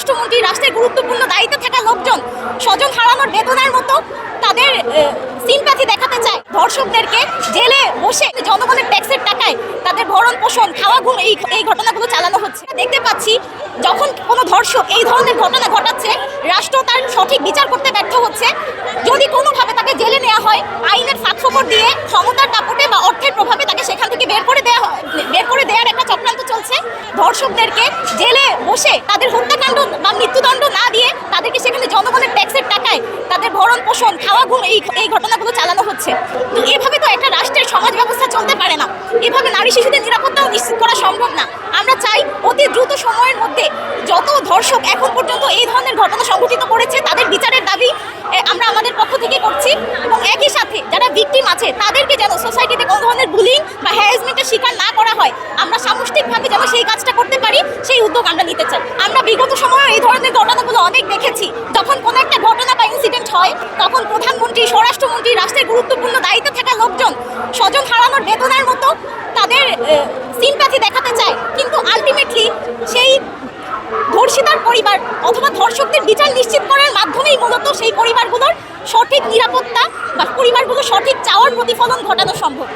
স্বরাষ্ট্রমন্ত্রী, রাষ্ট্রের গুরুত্বপূর্ণ দায়িত্বে থাকা লোকজন স্বজন হারানোর বেদনার মতো তাদের সিম্প্যাথি দেখাতে চায়। ধর্ষকদেরকে জেলে বসে জনগণের ট্যাক্সের টাকায় তাদের ভরণ পোষণ, খাওয়া, ঘুম এই ঘটনাগুলো চালানো হচ্ছে। দেখতে পাচ্ছি যখন কোনো ধর্ষক এই ধরনের ঘটনা ঘটাচ্ছে, রাষ্ট্র তার সঠিক বিচার করতে ব্যর্থ হচ্ছে। যদি কোনোভাবে তাকে জেলে নেওয়া হয়, আইনের ফাঁকফোকর দিয়ে ক্ষমতার দাপটে বা অর্থের প্রভাবে তাকে সেখান থেকে বের করে দেওয়ার একটা চক্রান্ত চলছে। ধর্ষকদেরকে জেলে বসে তাদের হত্যাকাণ্ড বা মৃত্যুদণ্ড না দিয়ে তাদেরকে সেখানে জনগণের ট্যাক্সের টাকায় তাদের ভরণ পোষণ, খাওয়া, ঘুম এই ঘটনাগুলো চালানো হচ্ছে। তো এভাবে তো একটা রাষ্ট্রের সমাজ ব্যবস্থা চলতে পারে না। এভাবে নারী শিশুদের নিরাপত্তাও নিশ্চিত করা সম্ভব না। আমরা চাই অতি দ্রুত সময়ের মধ্যে যত ধর্ষক এখন পর্যন্ত এই ধরনের ঘটনা সংঘটিত করেছে তাদের বিচারের দাবি আমরা আমাদের পক্ষ থেকে করছি। এবং একই সাথে যারা ভিকটিম আছে তাদেরকে যেন সোসাইটিতে কোনো ধরনের বুলিং বা হ্যারাসমেন্টের শিকার না করা হয়, আমরা সামষ্টিকভাবে যেন সেই কাজটা করতে পারি, সেই উদ্যোগ আমরা নিতে চাই। আমরা বিগত সময়ে এই ধরনের ঘটনাগুলো অনেক দেখেছি। যখন কোনো একটা ঘটনা বা ইনসিডেন্ট হয়, তখন প্রধানমন্ত্রী, স্বরাষ্ট্রমন্ত্রী, রাষ্ট্রের গুরুত্বপূর্ণ দায়িত্বে থাকা লোকজন স্বজন হারানোর বেদনার মতো তাদের সিম্প্যাথি দেখাতে চায়। কিন্তু আলটিমেটলি সেই ধর্ষিতার পরিবার অথবা ধর্ষকদের বিচার নিশ্চিত করার মাধ্যমেই মূলত সেই পরিবারগুলোর সঠিক নিরাপত্তা বা পরিবারগুলো সঠিক চাওয়ার প্রতিফলন ঘটানো সম্ভব।